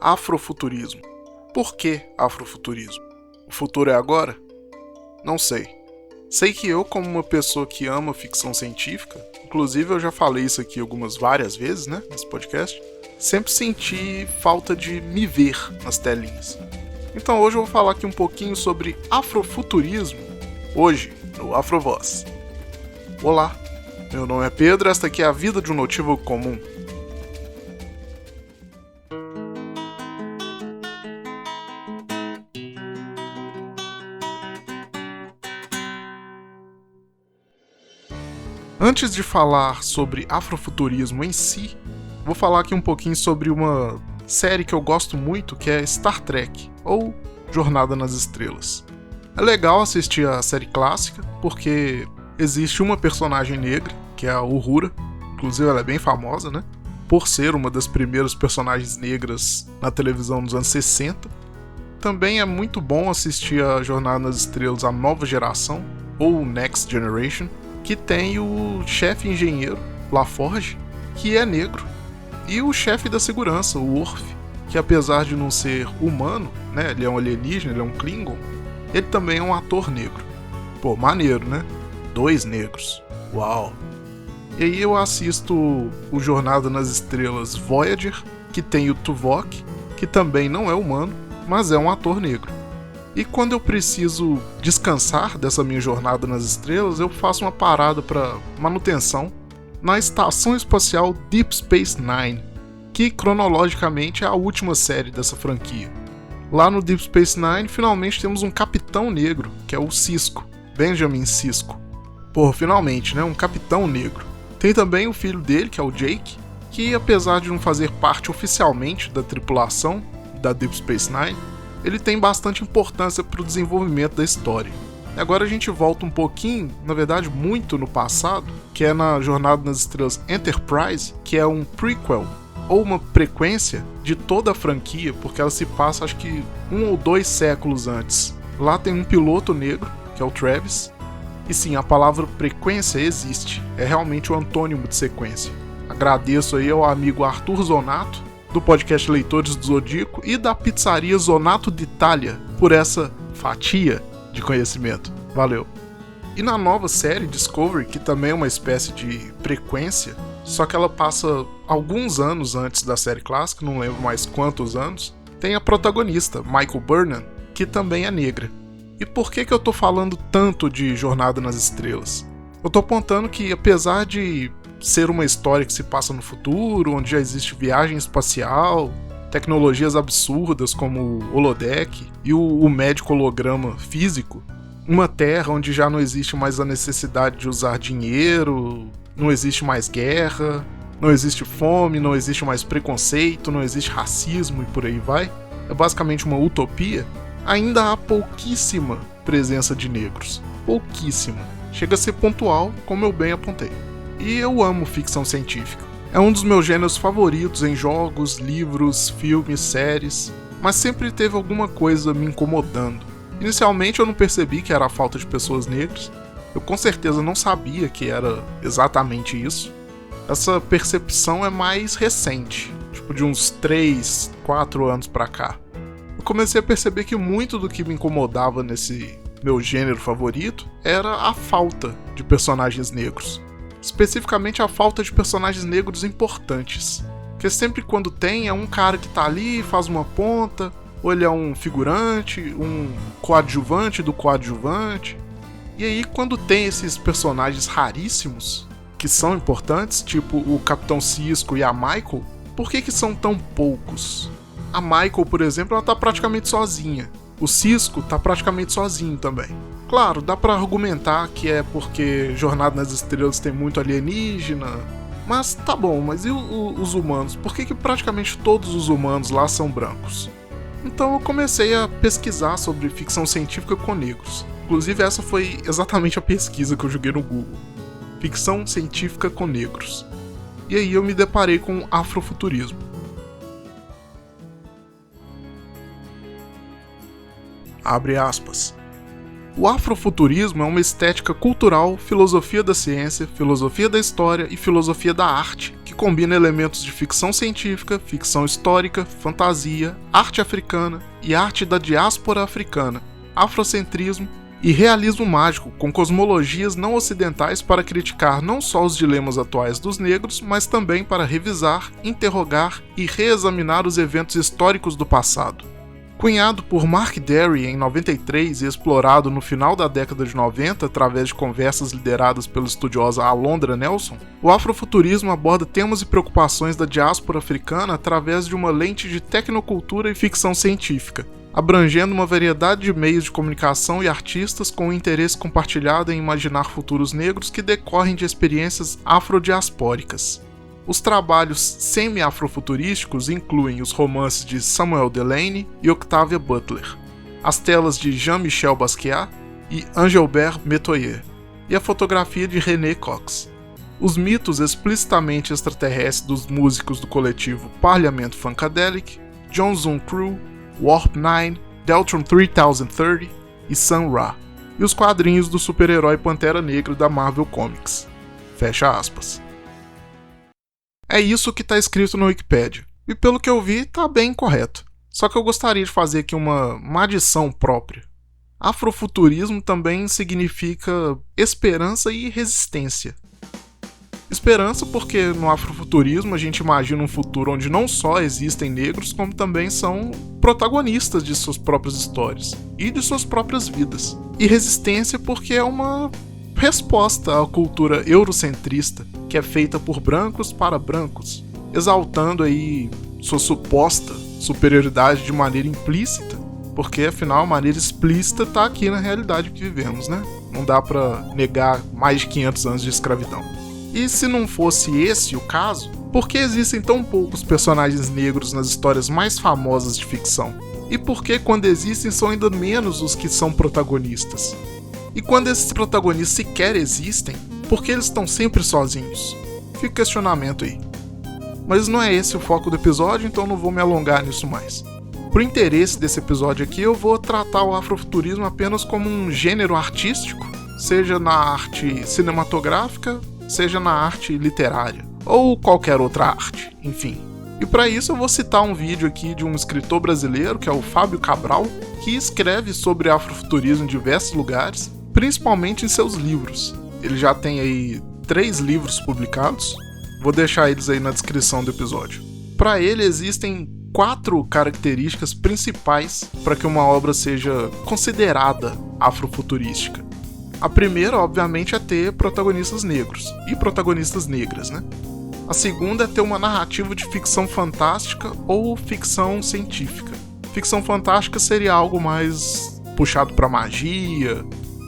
afrofuturismo. Por que afrofuturismo? O futuro é agora? Não sei. Sei que eu, como uma pessoa que ama ficção científica, inclusive eu já falei isso aqui várias vezes, né, nesse podcast, sempre senti falta de me ver nas telinhas. Então hoje eu vou falar aqui um pouquinho sobre afrofuturismo, hoje, no Afrovoz. Olá, meu nome é Pedro, esta aqui é a vida de um notívago comum. Antes de falar sobre afrofuturismo em si, vou falar aqui um pouquinho sobre uma série que eu gosto muito, que é Star Trek, ou Jornada nas Estrelas. É legal assistir a série clássica, porque existe uma personagem negra, que é a Uhura, inclusive ela é bem famosa, né? Por ser uma das primeiras personagens negras na televisão nos anos 60. Também é muito bom assistir a Jornada nas Estrelas, a nova geração, ou Next Generation, que tem o chefe engenheiro, LaForge, que é negro, e o chefe da segurança, o Worf, que apesar de não ser humano, né, ele é um alienígena, ele é um Klingon, ele também é um ator negro. Pô, maneiro, né? 2 negros. Uau! E aí eu assisto o Jornada nas Estrelas Voyager, que tem o Tuvok, que também não é humano, mas é um ator negro. E quando eu preciso descansar dessa minha jornada nas estrelas, eu faço uma parada para manutenção na Estação Espacial Deep Space Nine, que cronologicamente é a última série dessa franquia. Lá no Deep Space Nine, finalmente temos um capitão negro, que é o Sisko, Benjamin Sisko. Porra, finalmente, né? Um capitão negro. Tem também o filho dele, que é o Jake, que apesar de não fazer parte oficialmente da tripulação da Deep Space Nine, ele tem bastante importância para o desenvolvimento da história. E agora a gente volta um pouquinho, na verdade muito no passado, que é na Jornada nas Estrelas Enterprise, que é um prequel, ou uma frequência de toda a franquia, porque ela se passa acho que 1 ou 2 séculos antes. Lá tem um piloto negro, que é o Travis, e sim, a palavra frequência existe, é realmente o antônimo de sequência. Agradeço aí ao amigo Arthur Zonato, do podcast Leitores do Zodíaco e da pizzaria Zonato d'Italia por essa fatia de conhecimento. Valeu! E na nova série Discovery, que também é uma espécie de frequência, só que ela passa alguns anos antes da série clássica, não lembro mais quantos anos, tem a protagonista, Michael Burnham, que também é negra. E por que eu tô falando tanto de Jornada nas Estrelas? Eu tô apontando que, apesar de ser uma história que se passa no futuro, onde já existe viagem espacial, tecnologias absurdas como o holodeck e o médico holograma físico, uma terra onde já não existe mais a necessidade de usar dinheiro, não existe mais guerra, não existe fome, não existe mais preconceito, não existe racismo e por aí vai, é basicamente uma utopia, ainda há pouquíssima presença de negros. Pouquíssima. Chega a ser pontual, como eu bem apontei. E eu amo ficção científica. É um dos meus gêneros favoritos em jogos, livros, filmes, séries, mas sempre teve alguma coisa me incomodando. Inicialmente eu não percebi que era a falta de pessoas negras, eu com certeza não sabia que era exatamente isso. Essa percepção é mais recente, tipo de uns 3, 4 anos pra cá. Eu comecei a perceber que muito do que me incomodava nesse meu gênero favorito era a falta de personagens negros. Especificamente a falta de personagens negros importantes. Porque sempre quando tem, é um cara que tá ali, faz uma ponta, ou ele é um figurante, um coadjuvante do coadjuvante. E aí quando tem esses personagens raríssimos, que são importantes, tipo o Capitão Sisko e a Michael, por que são tão poucos? A Michael, por exemplo, ela tá praticamente sozinha. O Sisko tá praticamente sozinho também. Claro, dá pra argumentar que é porque Jornada nas Estrelas tem muito alienígena, mas tá bom, mas e os humanos? Por que praticamente todos os humanos lá são brancos? Então eu comecei a pesquisar sobre ficção científica com negros. Inclusive essa foi exatamente a pesquisa que eu joguei no Google. Ficção científica com negros. E aí eu me deparei com afrofuturismo. Abre aspas. O afrofuturismo é uma estética cultural, filosofia da ciência, filosofia da história e filosofia da arte que que combina elementos de ficção científica, ficção histórica, fantasia, arte africana e arte da diáspora africana, afrocentrismo e realismo mágico com cosmologias não ocidentais para criticar não só os dilemas atuais dos negros, mas também para revisar, interrogar e reexaminar os eventos históricos do passado. Cunhado por Mark Derry em 93 e explorado no final da década de 90 através de conversas lideradas pela estudiosa Alondra Nelson, o afrofuturismo aborda temas e preocupações da diáspora africana através de uma lente de tecnocultura e ficção científica, abrangendo uma variedade de meios de comunicação e artistas com um interesse compartilhado em imaginar futuros negros que decorrem de experiências afrodiaspóricas. Os trabalhos semi-afrofuturísticos incluem os romances de Samuel Delany e Octavia Butler, as telas de Jean-Michel Basquiat e Engelbert Metoyer, e a fotografia de René Cox. Os mitos explicitamente extraterrestres dos músicos do coletivo Parliamento Funkadelic, John Zoom Crew, Warp 9, Deltron 3030 e Sun Ra, e os quadrinhos do super-herói Pantera Negra da Marvel Comics. Fecha aspas. É isso que está escrito na Wikipedia, e pelo que eu vi, tá bem correto. Só que eu gostaria de fazer aqui uma adição própria. Afrofuturismo também significa esperança e resistência. Esperança porque no afrofuturismo a gente imagina um futuro onde não só existem negros, como também são protagonistas de suas próprias histórias e de suas próprias vidas. E resistência porque é uma resposta à cultura eurocentrista, que é feita por brancos para brancos, exaltando aí sua suposta superioridade de maneira implícita, porque afinal a maneira explícita está aqui na realidade que vivemos, né? Não dá para negar mais de 500 anos de escravidão. E se não fosse esse o caso, por que existem tão poucos personagens negros nas histórias mais famosas de ficção? E por que quando existem são ainda menos os que são protagonistas? E quando esses protagonistas sequer existem, por que eles estão sempre sozinhos? Fica o questionamento aí. Mas não é esse o foco do episódio, então não vou me alongar nisso mais. Por interesse desse episódio aqui, eu vou tratar o afrofuturismo apenas como um gênero artístico, seja na arte cinematográfica, seja na arte literária, ou qualquer outra arte, enfim. E para isso eu vou citar um vídeo aqui de um escritor brasileiro, que é o Fábio Cabral, que escreve sobre afrofuturismo em diversos lugares, principalmente em seus livros. Ele já tem aí 3 livros publicados, vou deixar eles aí na descrição do episódio. Para ele existem 4 características principais para que uma obra seja considerada afrofuturística. A primeira, obviamente, é ter protagonistas negros e protagonistas negras, né? A segunda é ter uma narrativa de ficção fantástica ou ficção científica. Ficção fantástica seria algo mais puxado para magia,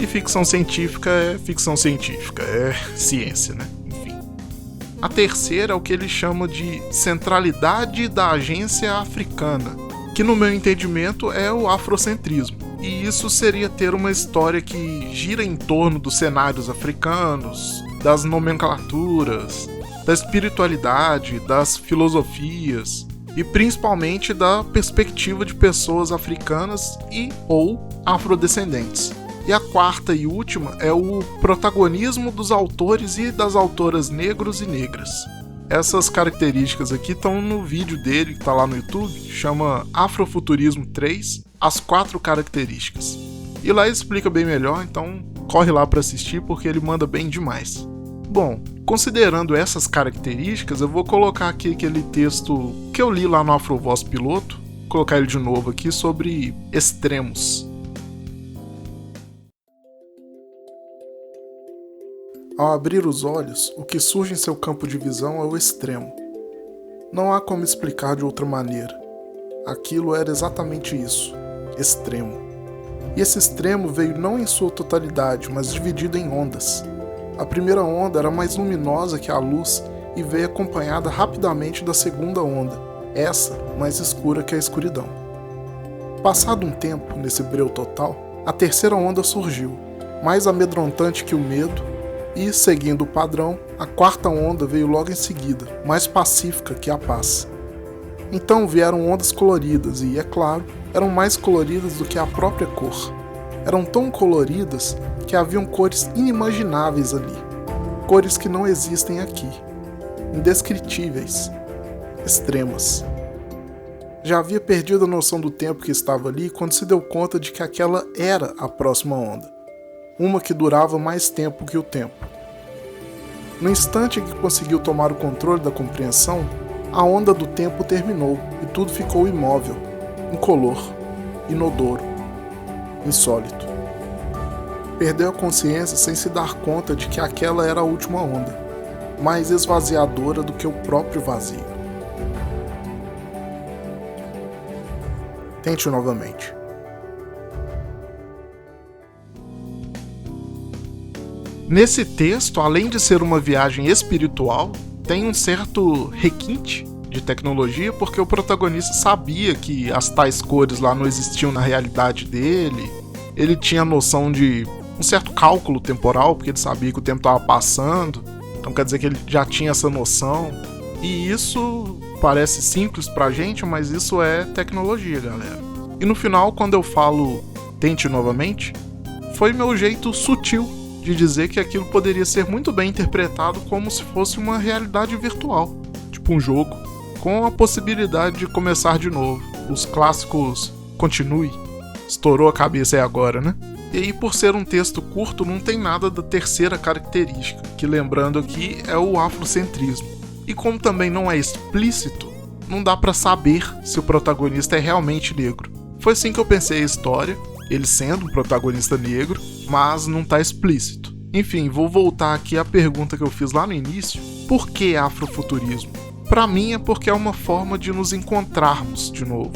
e ficção científica é ficção científica, é ciência, né? Enfim. A terceira é o que ele chama de centralidade da agência africana, que no meu entendimento é o afrocentrismo. E isso seria ter uma história que gira em torno dos cenários africanos, das nomenclaturas, da espiritualidade, das filosofias e principalmente da perspectiva de pessoas africanas e ou afrodescendentes. E a quarta e última é o protagonismo dos autores e das autoras negros e negras. Essas características aqui estão no vídeo dele que está lá no YouTube, chama Afrofuturismo 3, as 4 características. E lá ele explica bem melhor, então corre lá para assistir porque ele manda bem demais. Bom, considerando essas características, eu vou colocar aqui aquele texto que eu li lá no Afrovoz Piloto, vou colocar ele de novo aqui, sobre extremos. Ao abrir os olhos, o que surge em seu campo de visão é o extremo. Não há como explicar de outra maneira. Aquilo era exatamente isso, extremo. E esse extremo veio não em sua totalidade, mas dividido em ondas. A primeira onda era mais luminosa que a luz e veio acompanhada rapidamente da segunda onda, essa mais escura que a escuridão. Passado um tempo, nesse breu total, a terceira onda surgiu, mais amedrontante que o medo, e, seguindo o padrão, a quarta onda veio logo em seguida, mais pacífica que a paz. Então vieram ondas coloridas e, é claro, eram mais coloridas do que a própria cor. Eram tão coloridas que haviam cores inimagináveis ali, cores que não existem aqui. indescritíveis, extremas. Já havia perdido a noção do tempo que estava ali quando se deu conta de que aquela era a próxima onda, uma que durava mais tempo que o tempo. No instante em que conseguiu tomar o controle da compreensão, a onda do tempo terminou e tudo ficou imóvel, incolor, inodoro, insólito. Perdeu a consciência sem se dar conta de que aquela era a última onda, mais esvaziadora do que o próprio vazio. Tente novamente. Nesse texto, além de ser uma viagem espiritual, tem um certo requinte de tecnologia, porque o protagonista sabia que as tais cores lá não existiam na realidade dele. Ele tinha noção de um certo cálculo temporal, porque ele sabia que o tempo estava passando. Então quer dizer que ele já tinha essa noção. E isso parece simples pra gente, mas isso é tecnologia, galera. E no final, quando eu falo tente novamente, foi meu jeito sutil de dizer que aquilo poderia ser muito bem interpretado como se fosse uma realidade virtual, tipo um jogo, com a possibilidade de começar de novo. Os clássicos continue, estourou a cabeça aí agora, né? E aí, por ser um texto curto, não tem nada da terceira característica, que lembrando aqui é o afrocentrismo. E como também não é explícito, não dá pra saber se o protagonista é realmente negro. Foi assim que eu pensei a história, ele sendo um protagonista negro, mas não tá explícito. Enfim, vou voltar aqui à pergunta que eu fiz lá no início. Por que afrofuturismo? Pra mim é porque é uma forma de nos encontrarmos de novo.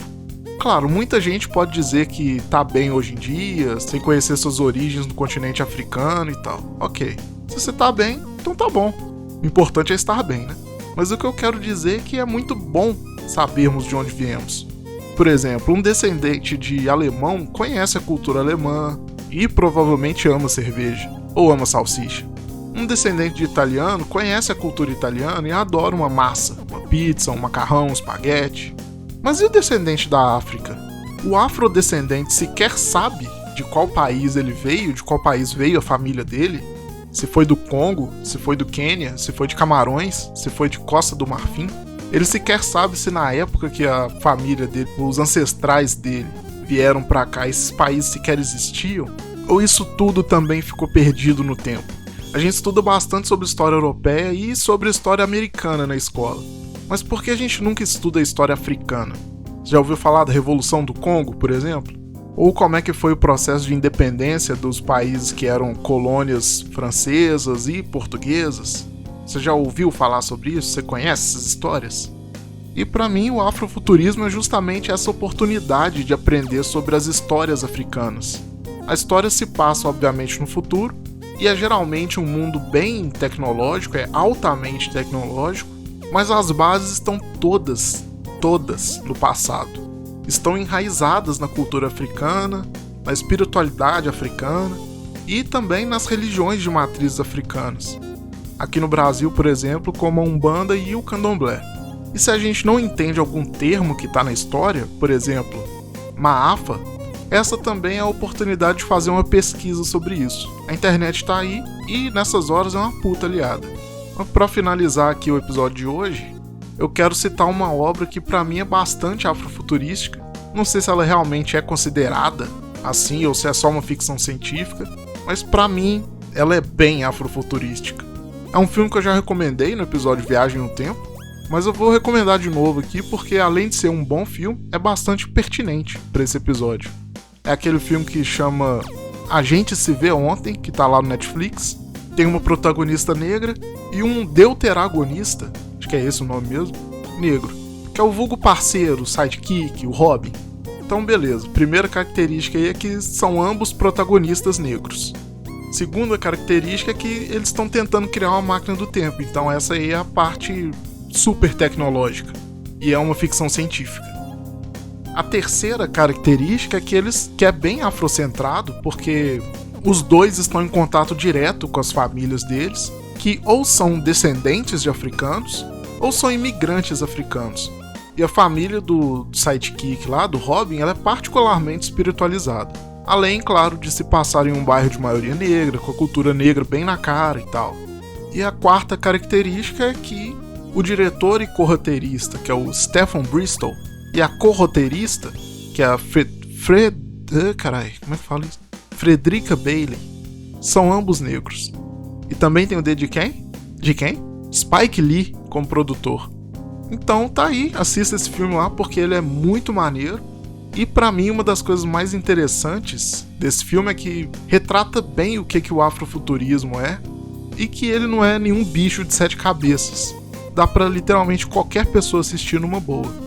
Claro, muita gente pode dizer que tá bem hoje em dia, sem conhecer suas origens no continente africano e tal. Ok, se você tá bem, então tá bom. O importante é estar bem, né? Mas o que eu quero dizer é que é muito bom sabermos de onde viemos. Por exemplo, um descendente de alemão conhece a cultura alemã e provavelmente ama cerveja, ou ama salsicha. Um descendente de italiano conhece a cultura italiana e adora uma massa, uma pizza, um macarrão, um espaguete. Mas e o descendente da África? O afrodescendente sequer sabe de qual país ele veio, de qual país veio a família dele? Se foi do Congo, se foi do Quênia, se foi de Camarões, se foi de Costa do Marfim. Ele sequer sabe se na época que a família dele, os ancestrais dele, vieram pra cá, esses países sequer existiam, ou isso tudo também ficou perdido no tempo. A gente estuda bastante sobre história europeia e sobre história americana na escola, mas por que a gente nunca estuda a história africana? Já ouviu falar da Revolução do Congo, por exemplo? Ou como é que foi o processo de independência dos países que eram colônias francesas e portuguesas? Você já ouviu falar sobre isso? Você conhece essas histórias? E para mim o afrofuturismo é justamente essa oportunidade de aprender sobre as histórias africanas. A história se passa obviamente no futuro, e é geralmente um mundo bem tecnológico, é altamente tecnológico, mas as bases estão todas no passado. Estão enraizadas na cultura africana, na espiritualidade africana e também nas religiões de matrizes africanas. Aqui no Brasil, por exemplo, como a Umbanda e o Candomblé. E se a gente não entende algum termo que está na história, por exemplo, Maafa, essa também é a oportunidade de fazer uma pesquisa sobre isso. A internet está aí e nessas horas é uma puta aliada. Mas para finalizar aqui o episódio de hoje, eu quero citar uma obra que para mim é bastante afrofuturística. Não sei se ela realmente é considerada assim ou se é só uma ficção científica, mas para mim ela é bem afrofuturística. É um filme que eu já recomendei no episódio Viagem no Tempo, mas eu vou recomendar de novo aqui porque além de ser um bom filme, é bastante pertinente para esse episódio. É aquele filme que chama A Gente Se Vê Ontem, que tá lá no Netflix. Tem uma protagonista negra e um deuteragonista, acho que é esse o nome mesmo, negro, que é o vulgo parceiro, o sidekick, o Robin. Então beleza, primeira característica aí é que são ambos protagonistas negros. Segunda característica é que eles estão tentando criar uma máquina do tempo, então essa aí é a parte super tecnológica, e é uma ficção científica. A terceira característica é que é bem afrocentrado, porque os dois estão em contato direto com as famílias deles, que ou são descendentes de africanos, ou são imigrantes africanos. E a família do sidekick lá, do Robin, ela é particularmente espiritualizada. Além, claro, de se passar em um bairro de maioria negra, com a cultura negra bem na cara e tal. E a quarta característica é que o diretor e co-roteirista, que é o Stephen Bristol, e a co-roteirista, que é a Frederica Bailey, são ambos negros. E também tem o dedo de quem? De quem? Spike Lee como produtor. Então tá aí, assista esse filme lá porque ele é muito maneiro. E pra mim uma das coisas mais interessantes desse filme é que retrata bem o que o afrofuturismo é e que ele não é nenhum bicho de 7 cabeças. Dá pra literalmente qualquer pessoa assistir numa boa.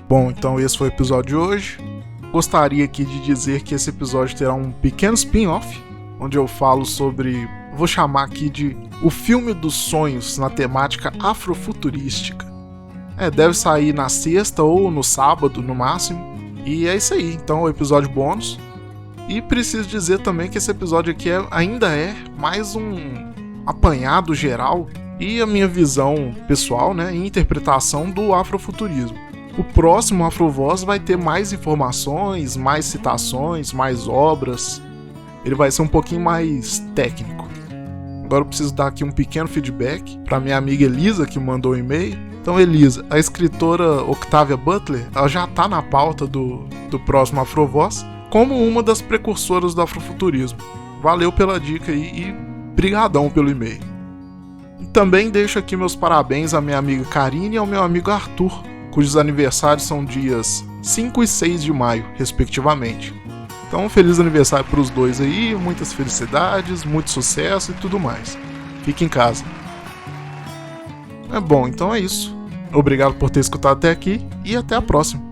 Bom, então esse foi o episódio de hoje. Gostaria aqui de dizer que esse episódio terá um pequeno spin-off, onde eu falo sobre, vou chamar aqui de o filme dos sonhos na temática afrofuturística. Deve sair na sexta ou no sábado no máximo. E é isso aí, então o episódio bônus. E preciso dizer também que esse episódio aqui ainda é mais um apanhado geral e a minha visão pessoal, né, e interpretação do afrofuturismo. O próximo Afrovoz vai ter mais informações, mais citações, mais obras. Ele vai ser um pouquinho mais técnico. Agora eu preciso dar aqui um pequeno feedback para minha amiga Elisa, que mandou um e-mail. Então, Elisa, a escritora Octavia Butler, ela já está na pauta do próximo Afrovoz como uma das precursoras do afrofuturismo. Valeu pela dica aí e brigadão pelo e-mail. E também deixo aqui meus parabéns à minha amiga Karine e ao meu amigo Arthur, cujos aniversários são dias 5 e 6 de maio, respectivamente. Então, feliz aniversário para os dois aí, muitas felicidades, muito sucesso e tudo mais. Fique em casa. Bom, então é isso. Obrigado por ter escutado até aqui e até a próxima.